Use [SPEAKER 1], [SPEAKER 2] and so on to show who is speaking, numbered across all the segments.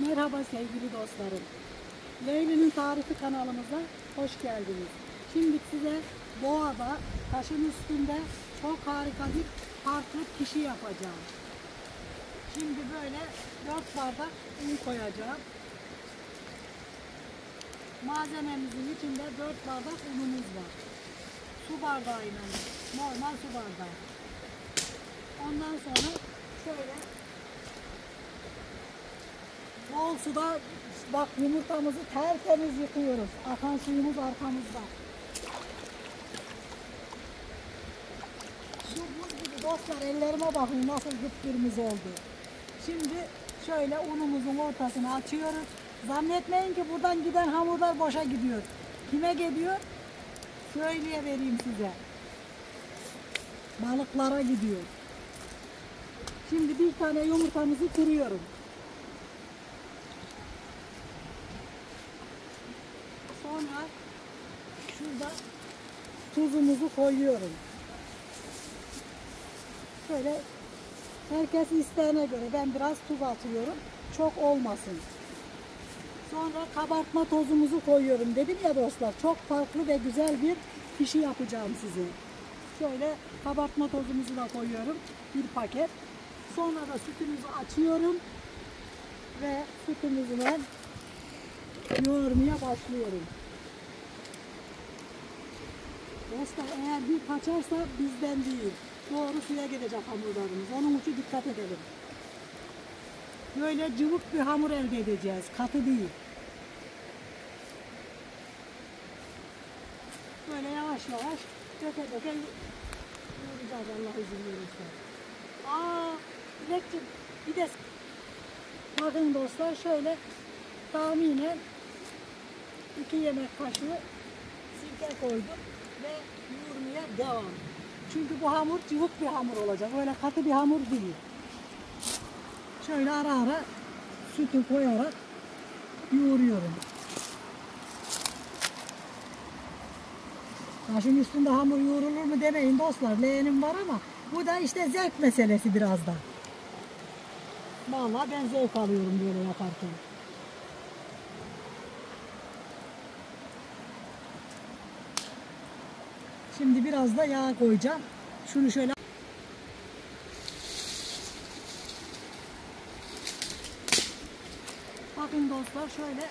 [SPEAKER 1] Merhaba sevgili dostlarım. Leyli'nin Tarifi kanalımıza hoş geldiniz. Şimdi size doğada, taşın üstünde çok harika bir farklı pişi yapacağım. Şimdi böyle 4 bardak un koyacağım. Malzememizin içinde 4 bardak unumuz var. Su bardağıyla, normal su bardağı. Ondan sonra şöyle bol suda bak yumurtamızı tertemiz yıkıyoruz. Akan suyumuz arkamızda. Şu buz gibi dostlar, ellerime bakın nasıl kıpkırmızı oldu. Şimdi şöyle unumuzun ortasını açıyoruz. Zannetmeyin ki buradan giden hamurlar boşa gidiyor. Kime gidiyor? Söyleyivereyim size. Balıklara gidiyor. Şimdi bir tane yumurtamızı kırıyorum. Sonra şurada tuzumuzu koyuyorum. Şöyle herkes isteğine göre, ben biraz tuz atıyorum. Çok olmasın. Sonra kabartma tozumuzu koyuyorum. Dedim ya dostlar, çok farklı ve güzel bir pişi yapacağım size. Şöyle kabartma tozumuzu da koyuyorum. Bir paket. Sonra da sütümüzü açıyorum. Ve sütümüzle yoğurmaya başlıyorum. Dostlar, eğer bir kaçarsa bizden değil. Doğru suya gidecek hamurlarımız. Onun için dikkat edelim. Böyle cıvık bir hamur elde edeceğiz. Katı değil. Böyle yavaş yavaş döke döke yoğuracağız Allah izin verirse. Dilekçim bir de bakın dostlar, şöyle tahminen 2 yemek kaşığı sirke koydum ve yoğurmaya devam. Çünkü bu hamur cıvık bir hamur olacak. Öyle katı bir hamur değil. Şöyle ara ara sütü koyarak yoğuruyorum. Taşın üstünde hamur yoğurulur mu demeyin dostlar. Leğenim var ama bu da işte zevk meselesi biraz da. Vallahi ben zevk alıyorum böyle yaparken. Şimdi biraz da yağ koyacağım. Şunu şöyle. Bakın dostlar, şöyle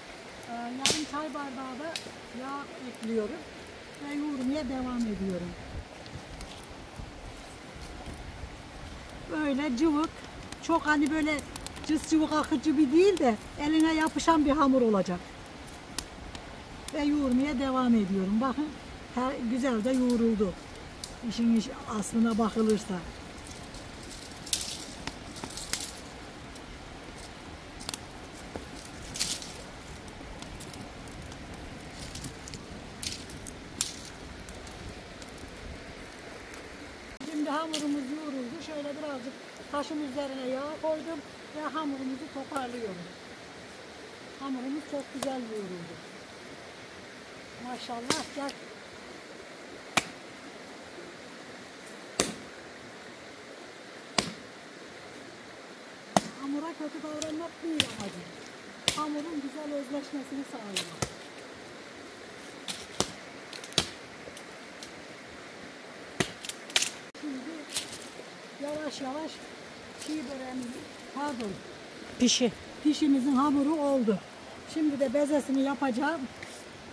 [SPEAKER 1] yarım çay bardağı da yağ ekliyorum. Ve yoğurmaya devam ediyorum. Böyle cıvık, çok hani böyle cız cıvık akıcı bir değil de eline yapışan bir hamur olacak. Ve yoğurmaya devam ediyorum. Bakın güzel de yoğruldu. İşin aslına bakılırsa. Şimdi hamurumuz yoğruldu. Şöyle birazcık taşın üzerine yağ koydum ve hamurumuzu toparlıyorum. Hamurumuz çok güzel yoğruldu. Maşallah. Gel. Hamura kötü davranmak değil amacım. Hamurun güzel özleşmesini sağlamak. Şimdi yavaş yavaş çiğ böreğimizin, pişimizin hamuru oldu. Şimdi de bezesini yapacağım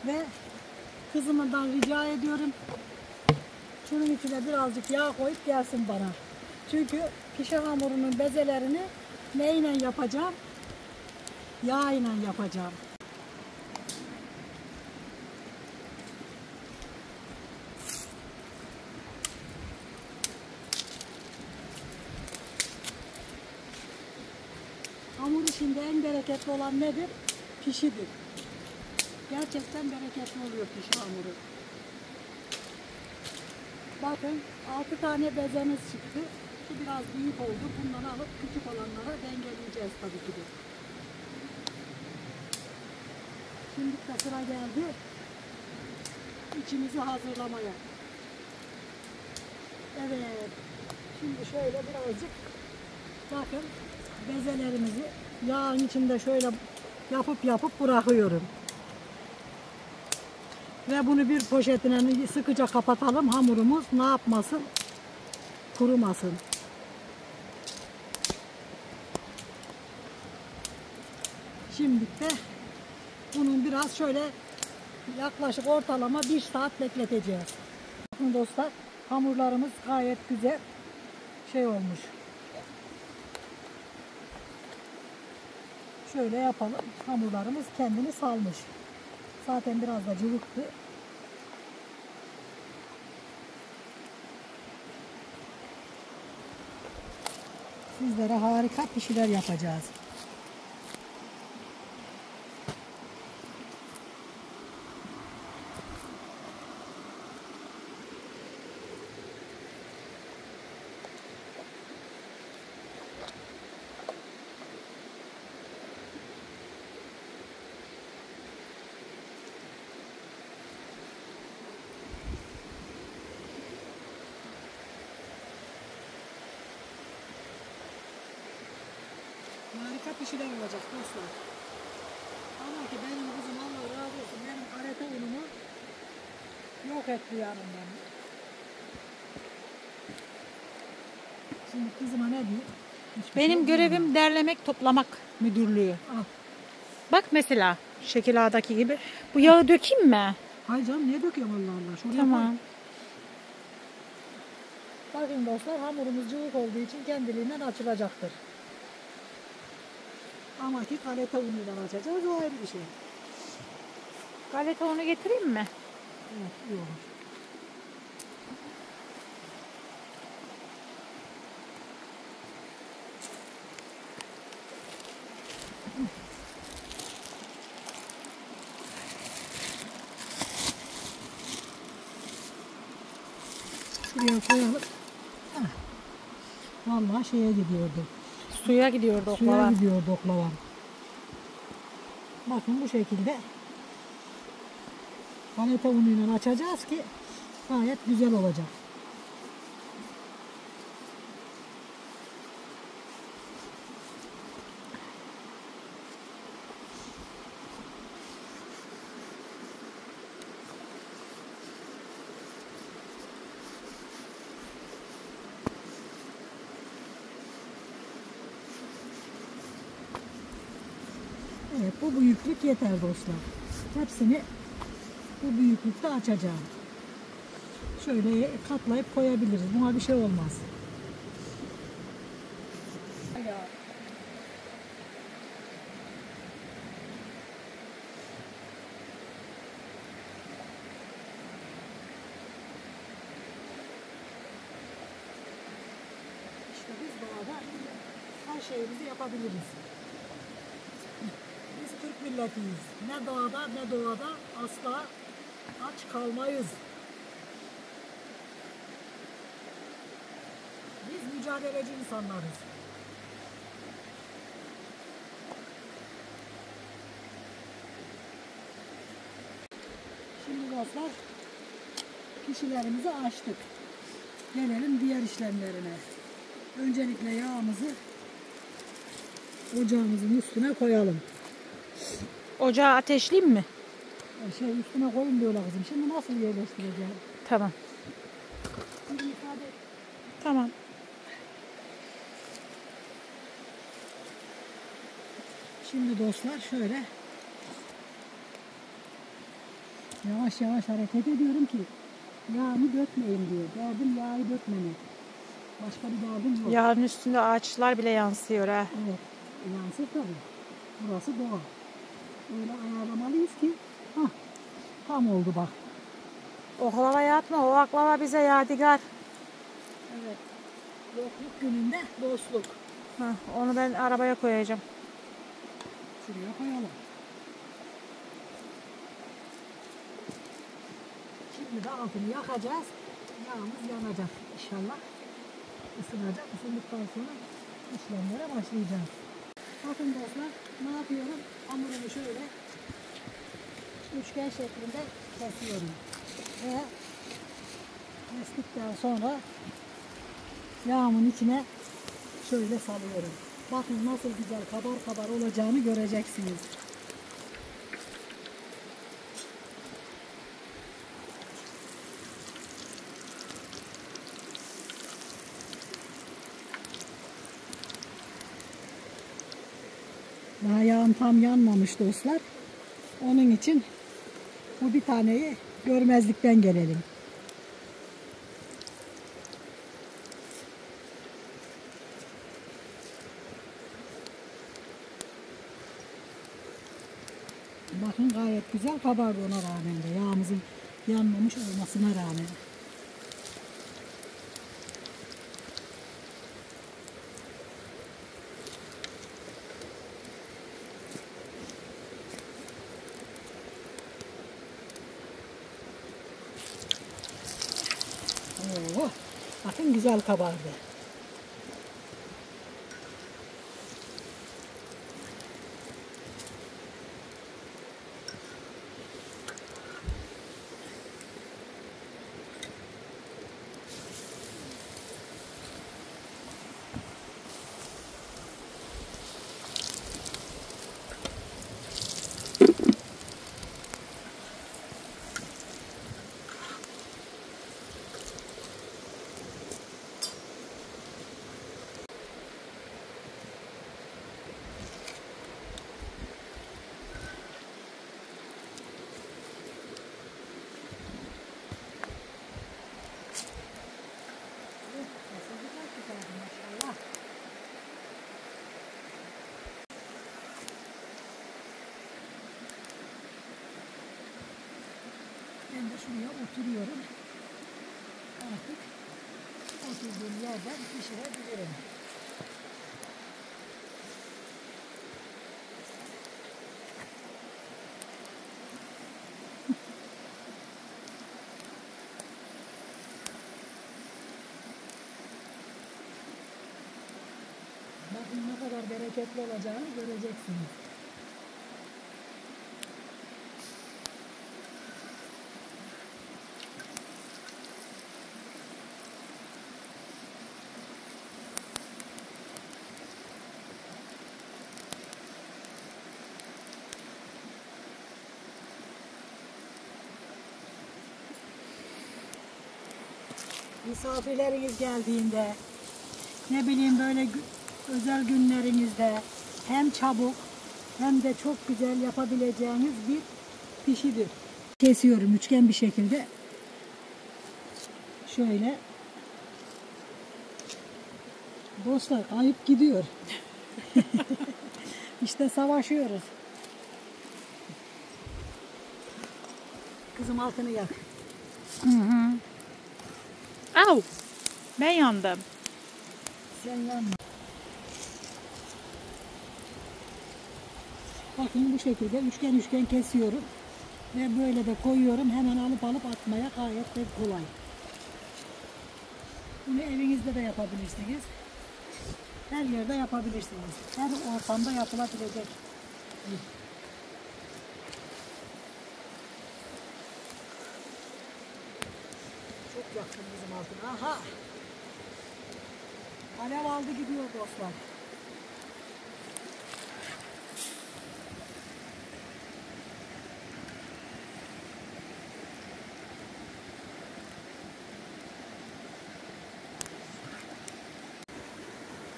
[SPEAKER 1] ve kızımdan rica ediyorum, şunun içine birazcık yağ koyup gelsin bana. Çünkü pişi hamurunun bezelerini neyle yapacağım? Yağ ile yapacağım. Hamur işinde en bereketli olan nedir? Pişidir. Gerçekten bereketli oluyor pişi hamuru. Bakın 6 tane bezemiz çıktı. Şu biraz büyük oldu. Bunları alıp küçük olanlara dengeleyeceğiz tabii ki de. Şimdi de sıra geldi içimizi hazırlamaya. Evet. Şimdi şöyle birazcık bakın bezelerimizi yağın içinde şöyle yapıp bırakıyorum. Ve bunu bir poşetine sıkıca kapatalım. Hamurumuz ne yapmasın? Kurumasın. Şimdi de bunun biraz şöyle yaklaşık ortalama 1 saat bekleteceğiz. Bakın dostlar, hamurlarımız gayet güzel olmuş. Şöyle yapalım. Hamurlarımız kendini salmış. Zaten biraz da cıvıktı. Sizlere harika pişiler yapacağız. Harika pişiler olacak dostlar. Ama ki benim kızım Allah razı olsun benim arete unumu yok etti yanımdan. Şimdi kızıma ne diyeyim?
[SPEAKER 2] Benim görevim derlemek, toplamak müdürlüğü.
[SPEAKER 1] Al.
[SPEAKER 2] Bak mesela şekil ağdaki gibi. Bu yağı dökeyim mi?
[SPEAKER 1] Hayır canım niye döküyorum Allah Allah. Şöyle
[SPEAKER 2] Tamam.
[SPEAKER 1] yapalım. Bakın dostlar hamurumuz cıvık olduğu için kendiliğinden açılacaktır. Ama ki kalete unuyla açacağız o ayrı bir şey.
[SPEAKER 2] Galeta unu getireyim mi?
[SPEAKER 1] Evet iyi olur. Şuraya koyalım. Heh. Vallahi şeye gidiyordu.
[SPEAKER 2] Suya gidiyordu
[SPEAKER 1] Suya
[SPEAKER 2] oklava.
[SPEAKER 1] gidiyordu oklavam. Bakın bu şekilde galeta unuyla açacağız ki gayet güzel olacak. Evet bu büyüklük yeter dostlar. Hepsini bu büyüklükte açacağım. Şöyle katlayıp koyabiliriz. Buna bir şey olmaz. İşte biz doğada her şeyimizi yapabiliriz. Biz Türk milletiyiz. Ne doğada asla aç kalmayız. Biz mücadeleci insanlarız. Şimdi dostlar pişilerimizi açtık. Gelelim diğer işlemlerine. Öncelikle yağımızı ocağımızın üstüne koyalım.
[SPEAKER 2] Ocağı ateşleyeyim mi?
[SPEAKER 1] Üstüne koyun böyle kızım. Şimdi nasıl yerleştireceğim?
[SPEAKER 2] Tamam.
[SPEAKER 1] Şimdi müsaade et.
[SPEAKER 2] Tamam.
[SPEAKER 1] Şimdi dostlar şöyle yavaş yavaş hareket ediyorum ki yağımı dökmeyin diye. Derdim yağı dökmemek. Başka bir derdim yok.
[SPEAKER 2] Yağın üstünde ağaçlar bile yansıyor ha.
[SPEAKER 1] Evet. Yansır tabii. Burası doğa. Öyle ayarlamalıyız ki tam oldu bak.
[SPEAKER 2] Oklavaya atma. O oklava bize yadigar.
[SPEAKER 1] Evet. Yokluk gününde dostluk.
[SPEAKER 2] Onu ben arabaya koyacağım.
[SPEAKER 1] Şuraya koyalım. Şimdi de altını yakacağız. Yağımız yanacak inşallah. Isınacak. Isındıktan sonra işlemlere başlayacağız. Bakın dostlar ne yapıyorum? Hamurumu şöyle üçgen şeklinde kesiyorum. Ve kestikten sonra yağımın içine şöyle salıyorum. Bakın nasıl güzel kabar kabar olacağını göreceksiniz. Daha yağım tam yanmamış dostlar. Onun için bu bir taneyi görmezlikten gelelim. Bakın gayet güzel kabardı ona rağmen de. Yağımızın yanmamış olmasına rağmen. Oo, bakın güzel kabardı. Maşallah. Ben de şuraya oturuyorum. Artık oturduğum yerden pişirebilirim. Bakın ne kadar bereketli olacağını göreceksiniz. Misafirleriniz geldiğinde, ne bileyim böyle özel günlerinizde hem çabuk hem de çok güzel yapabileceğiniz bir pişidir. Kesiyorum üçgen bir şekilde. Şöyle. Dostlar kayıp gidiyor. İşte savaşıyoruz. Kızım altını yak.
[SPEAKER 2] Hı hı. Au! Ben yandım.
[SPEAKER 1] Sen yanma. Bakın bu şekilde üçgen üçgen kesiyorum. Ve böyle de koyuyorum. Hemen alıp atmaya gayet de kolay. Bunu evinizde de yapabilirsiniz. Her yerde yapabilirsiniz. Her ortamda yapılabilecek. Çok yaktım bizim altına. Aha! Alev aldı gidiyor dostlar.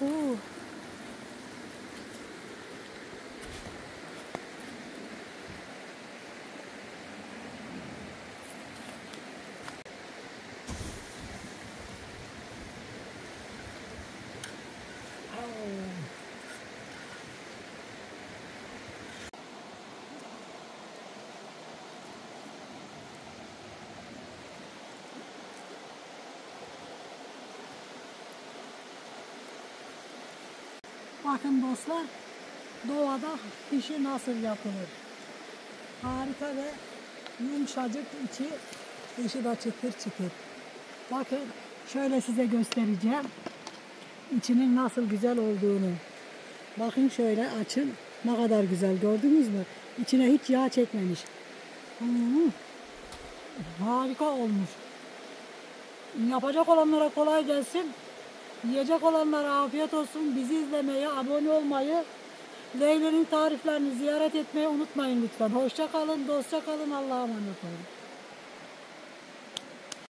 [SPEAKER 2] Oo.
[SPEAKER 1] Bakın dostlar, doğada pişi nasıl yapılır? Harika ve yumuşacık içi, dışı da çıtır çıtır. Bakın şöyle size göstereceğim. İçinin nasıl güzel olduğunu. Bakın şöyle açın. Ne kadar güzel, gördünüz mü? İçine hiç yağ çekmemiş. Harika olmuş. Yapacak olanlara kolay gelsin. Yiyecek olanlara afiyet olsun. Bizi izlemeyi, abone olmayı, Leyle'nin tariflerini ziyaret etmeyi unutmayın lütfen. Hoşça kalın, dostça kalın. Allah'a emanet olun.